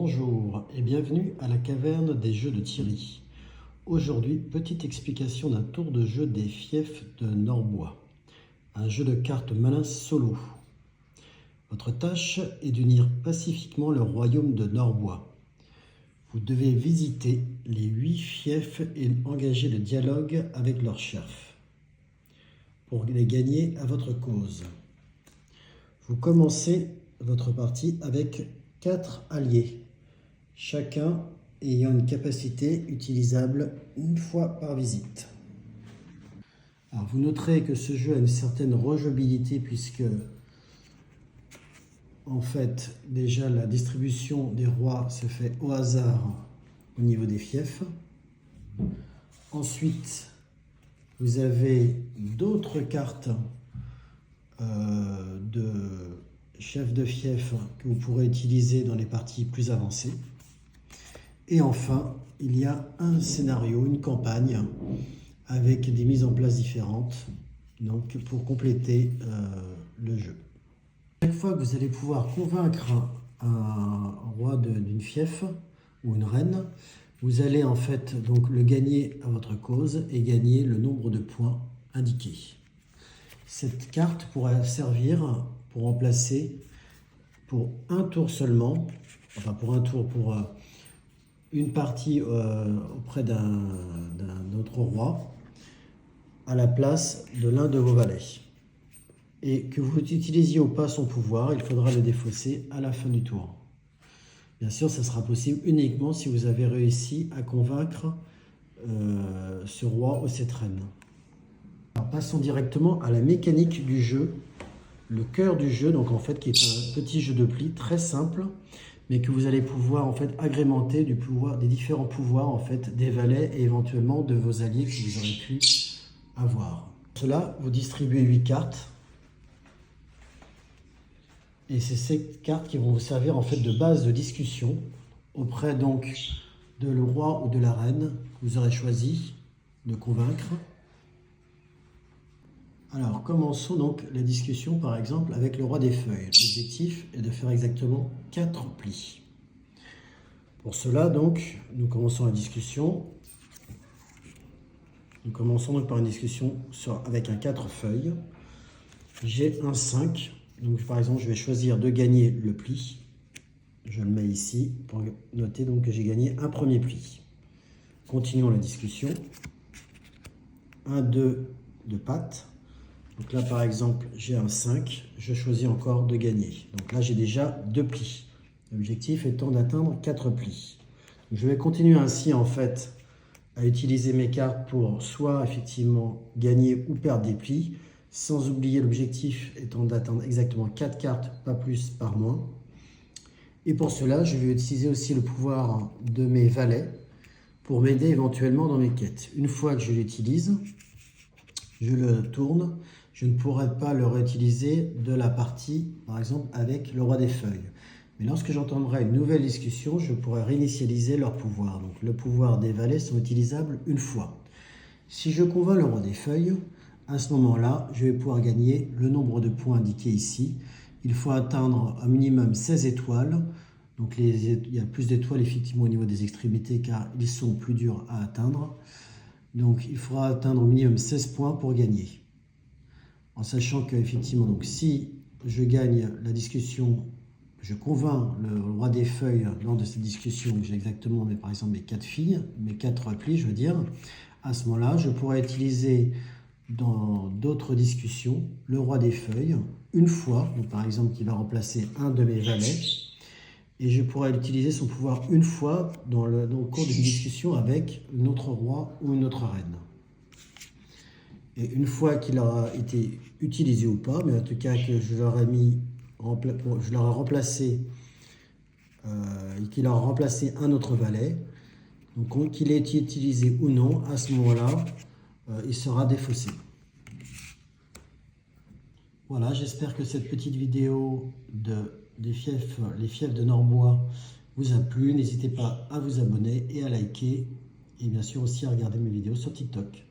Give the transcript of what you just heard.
Bonjour et bienvenue à la caverne des jeux de Thierry. Aujourd'hui, petite explication d'un tour de jeu des fiefs de Norbois. Un jeu de cartes malin solo. Votre tâche est d'unir pacifiquement le royaume de Norbois. Vous devez visiter les 8 fiefs et engager le dialogue avec leurs chefs pour les gagner à votre cause. Vous commencez votre partie avec 4 alliés, chacun ayant une capacité utilisable une fois par visite. Alors vous noterez que ce jeu a une certaine rejouabilité puisque en fait déjà la distribution des rois se fait au hasard au niveau des fiefs. Ensuite vous avez d'autres cartes de chef de fief que vous pourrez utiliser dans les parties plus avancées. Et enfin, il y a un scénario, une campagne avec des mises en place différentes donc pour compléter le jeu. Chaque fois que vous allez pouvoir convaincre un roi d'une fief ou une reine, vous allez en fait donc le gagner à votre cause et gagner le nombre de points indiqués. Cette carte pourra servir pour remplacer pour un tour seulement, enfin pour un tour, pour une partie auprès d'un autre roi, à la place de l'un de vos valets. Et que vous utilisiez ou pas son pouvoir, il faudra le défausser à la fin du tour. Bien sûr, ça sera possible uniquement si vous avez réussi à convaincre ce roi ou cette reine. Alors, passons directement à la mécanique du jeu. Le cœur du jeu, donc en fait, qui est un petit jeu de pli très simple, mais que vous allez pouvoir en fait agrémenter du pouvoir, des différents pouvoirs en fait des valets et éventuellement de vos alliés que vous aurez pu avoir. Pour cela, vous distribuez 8 cartes, et c'est ces cartes qui vont vous servir en fait de base de discussion auprès donc de le roi ou de la reine que vous aurez choisi de convaincre. Alors, commençons donc la discussion, par exemple, avec le roi des feuilles. L'objectif est de faire exactement 4 plis. Pour cela, donc, nous commençons la discussion. Nous commençons donc par une discussion avec un 4 feuilles. J'ai un 5. Donc, par exemple, je vais choisir de gagner le pli. Je le mets ici pour noter donc que j'ai gagné un premier pli. Continuons la discussion. Un 2 de patte. Donc là, par exemple, j'ai un 5, je choisis encore de gagner. Donc là, j'ai déjà 2 plis. L'objectif étant d'atteindre 4 plis. Donc je vais continuer ainsi, en fait, à utiliser mes cartes pour soit, effectivement, gagner ou perdre des plis, sans oublier l'objectif étant d'atteindre exactement 4 cartes, pas plus, par moins. Et pour cela, je vais utiliser aussi le pouvoir de mes valets pour m'aider éventuellement dans mes quêtes. Une fois que je l'utilise, je le tourne, je ne pourrai pas le réutiliser de la partie, par exemple, avec le roi des feuilles. Mais lorsque j'entendrai une nouvelle discussion, je pourrai réinitialiser leur pouvoir. Donc, le pouvoir des valets sont utilisables une fois. Si je convainc le roi des feuilles, à ce moment-là, je vais pouvoir gagner le nombre de points indiqués ici. Il faut atteindre un minimum 16 étoiles. Donc, il y a plus d'étoiles, effectivement, au niveau des extrémités, car ils sont plus durs à atteindre. Donc, il faudra atteindre au minimum 16 points pour gagner. En sachant qu'effectivement, donc, si je gagne la discussion, je convainc le roi des feuilles lors de cette discussion, j'ai exactement, par exemple, mes 4 filles, mes 4 plis, je veux dire, à ce moment-là, je pourrais utiliser dans d'autres discussions le roi des feuilles une fois, donc par exemple, qui va remplacer un de mes valets, et je pourrais utiliser son pouvoir une fois dans le cours d'une discussion avec notre roi ou une autre reine. Et une fois qu'il aura été utilisé ou pas, mais en tout cas que je leur ai remplacé, qu'il aura remplacé un autre valet, donc qu'il ait été utilisé ou non, à ce moment-là, il sera défaussé. Voilà, j'espère que cette petite vidéo les fiefs de Norbois vous a plu. N'hésitez pas à vous abonner et à liker, et bien sûr aussi à regarder mes vidéos sur TikTok.